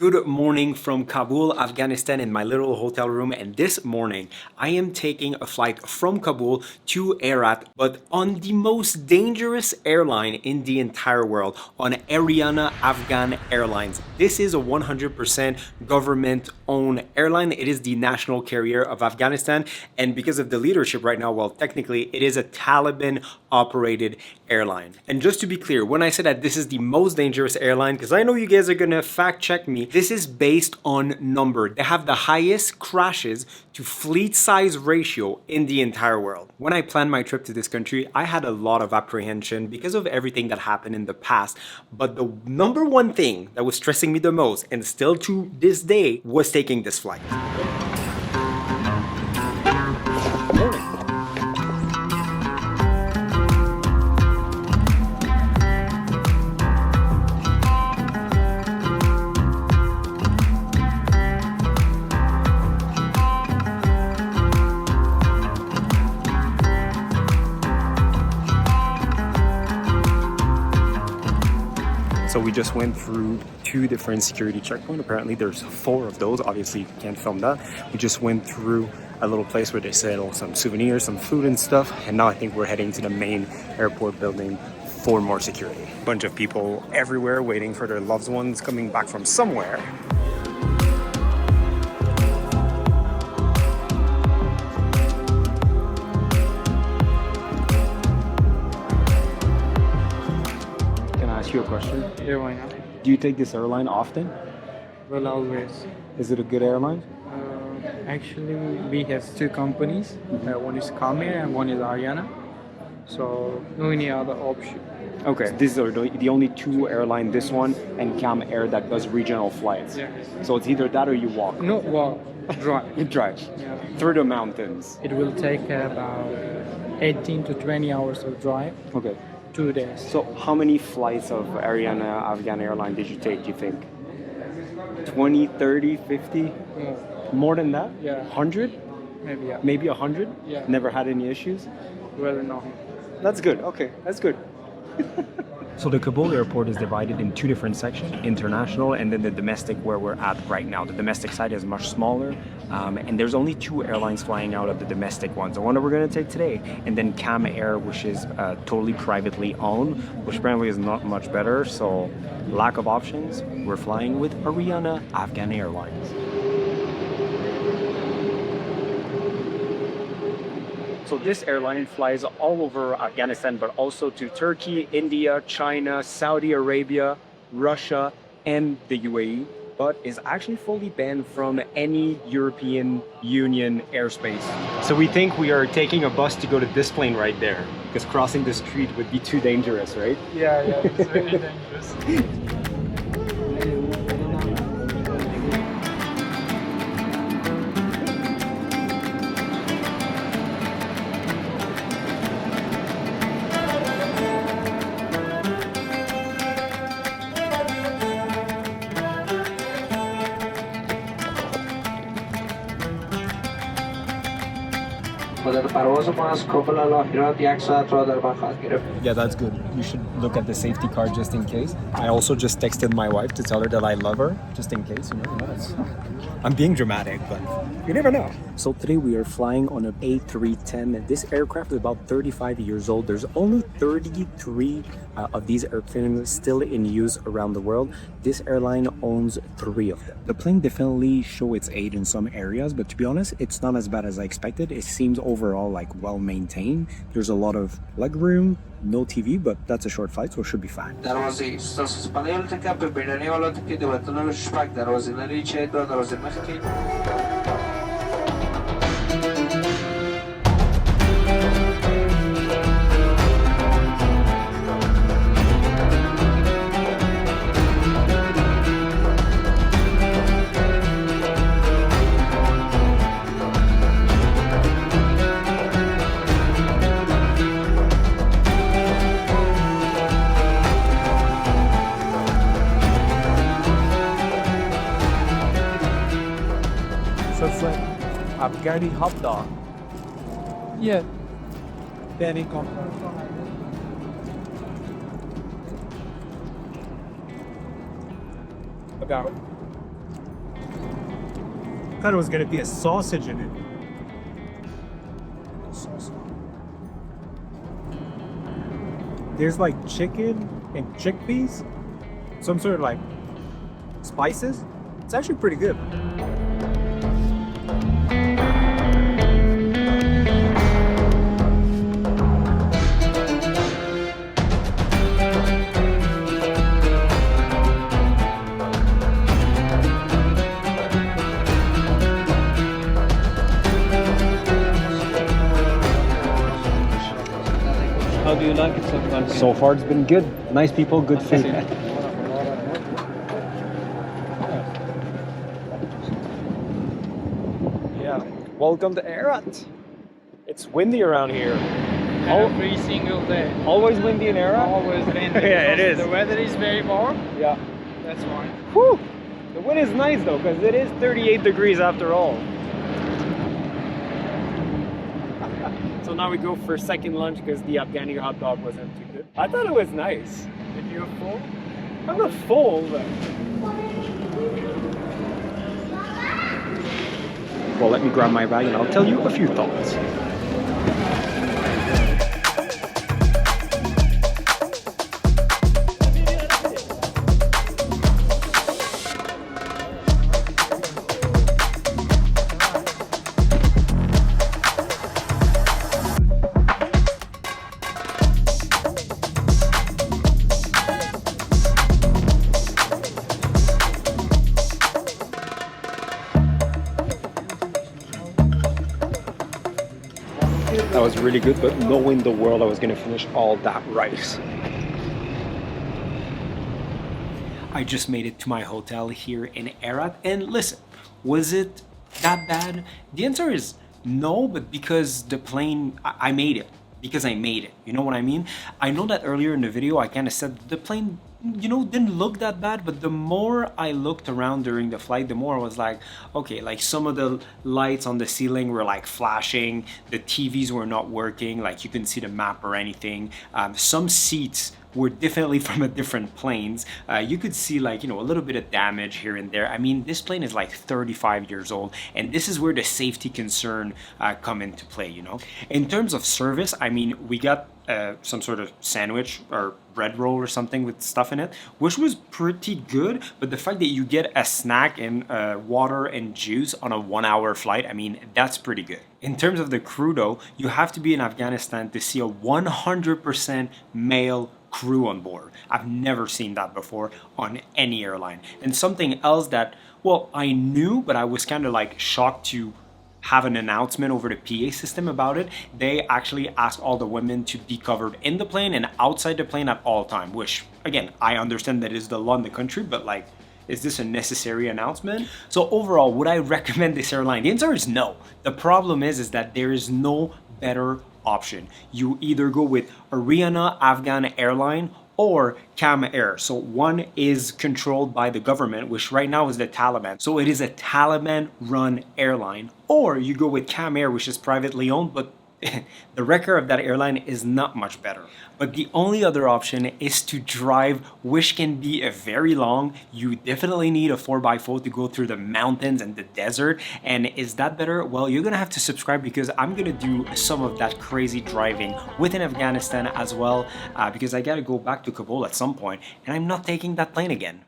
Good morning from Kabul, Afghanistan in my little hotel room, and this morning I am taking a flight from Kabul to Herat, but on the most dangerous airline in the entire world, on Ariana Afghan Airlines. This is a 100% government-owned airline. It is the national carrier of Afghanistan, and because of the leadership right now, well, technically it is a Taliban-operated airline. And just to be clear, when I said that this is the most dangerous airline, because I know you guys are gonna fact check me, this is based on number. They have the highest crashes to fleet size ratio in the entire world. When I planned my trip to this country, I had a lot of apprehension because of everything that happened in the past. But the number one thing that was stressing me the most, and still to this day, was taking this flight. So we just went through two different security checkpoints. Apparently there's 4 of those. Obviously you can't film that. We just went through a little place where they sell some souvenirs, some food and stuff. And now I think we're heading to the main airport building for more security. Bunch of people everywhere waiting for their loved ones coming back from somewhere. Ask you a question. Yeah, why not? Do you take this airline often? Well, always. Is it a good airline? Actually, we have 2 companies. One is Kamir and one is Ariana. So, no any other option. Okay, these are the only 2 airlines, this one and Cam Air, that does regional flights. Yeah. So it's either that or you walk. No, well, drive. You drive Yeah. through the mountains. It will take about 18 to 20 hours of drive, Okay. 2 days. So how many flights of Ariana Afghan Airlines did you take, you think? 20, 30, 50? More. More than that? Yeah. 100? Maybe, yeah. Maybe 100? Yeah. Never had any issues? Well, no. That's good. Okay, that's good. So the Kabul airport is divided in 2 different sections, international and then the domestic where we're at right now. The domestic side is much smaller, and there's only 2 airlines flying out of the domestic ones. The one that we're going to take today, and then Cam Air, which is totally privately owned, which apparently is not much better. So lack of options, we're flying with Ariana Afghan Airlines. So this airline flies all over Afghanistan, but also to Turkey, India, China, Saudi Arabia, Russia, and the UAE, but is actually fully banned from any European Union airspace. So we think we are taking a bus to go to this plane right there, because crossing the street would be too dangerous, right? Yeah, it's very dangerous. Yeah, that's good. You should look at the safety card just in case. I also just texted my wife to tell her that I love her, just in case, you know. I'm being dramatic, but you never know. So today we are flying on an A310. This aircraft is about 35 years old. There's only 33 of these airplanes still in use around the world. This airline owns 3 of them. The plane definitely shows its age in some areas, but to be honest, it's not as bad as I expected. It seems overall like well maintained. There's a lot of leg room, no TV, but that's a short flight, so it should be fine. So it's like Afghani hot dog. Yeah. Danny come. About thought it was gonna be a sausage in it. There's like chicken and chickpeas, some sort of like spices. It's actually pretty good. How do you like it so far? So far, it's been good. Nice people, good food. Yeah. Welcome to Herat. It's windy around here. Every single day. Always windy in Herat? Always windy. Yeah, it is. The weather is very warm. Yeah. That's why. Whew. The wind is nice though, because it is 38 degrees after all. So now we go for second lunch because the Afghani hot dog wasn't too good. I thought it was nice. Did you full? I'm not full, but... Well, let me grab my bag and I'll tell you a few thoughts. That was really good, but no in the world I was gonna finish all that rice. I just made it to my hotel here in Herat, and listen, was it that bad? The answer is no, but because the plane, I made it. Because I made it, you know what I mean? I know that earlier in the video I kind of said the plane, you know, didn't look that bad, but the more I looked around during the flight, the more I was like, okay, like some of the lights on the ceiling were like flashing, the TVs were not working, like you couldn't see the map or anything. Some seats were definitely from a different planes. You could see like, you know, a little bit of damage here and there. I mean, this plane is like 35 years old, and this is where the safety concern come into play, you know? In terms of service, I mean, we got some sort of sandwich or bread roll or something with stuff in it, which was pretty good. But the fact that you get a snack and water and juice on a 1 hour flight, I mean, that's pretty good. In terms of the crew though, you have to be in Afghanistan to see a 100% male crew on board. I've never seen that before on any airline. And something else that, well, I knew, but I was kind of like shocked to have an announcement over the PA system about it. They actually asked all the women to be covered in the plane and outside the plane at all time, which again, I understand that is the law in the country, but like, is this a necessary announcement? So overall, would I recommend this airline? The answer is no. The problem is that there is no better option. You either go with Ariana Afghan Airline or Cam Air. So one is controlled by the government, which right now is the Taliban. So it is a Taliban run airline. Or you go with Cam Air, which is privately owned, but the record of that airline is not much better. But the only other option is to drive, which can be a very long. You definitely need a 4x4 to go through the mountains and the desert. And is that better? Well, you're gonna have to subscribe because I'm gonna do some of that crazy driving within Afghanistan as well, because I gotta go back to Kabul at some point, and I'm not taking that plane again.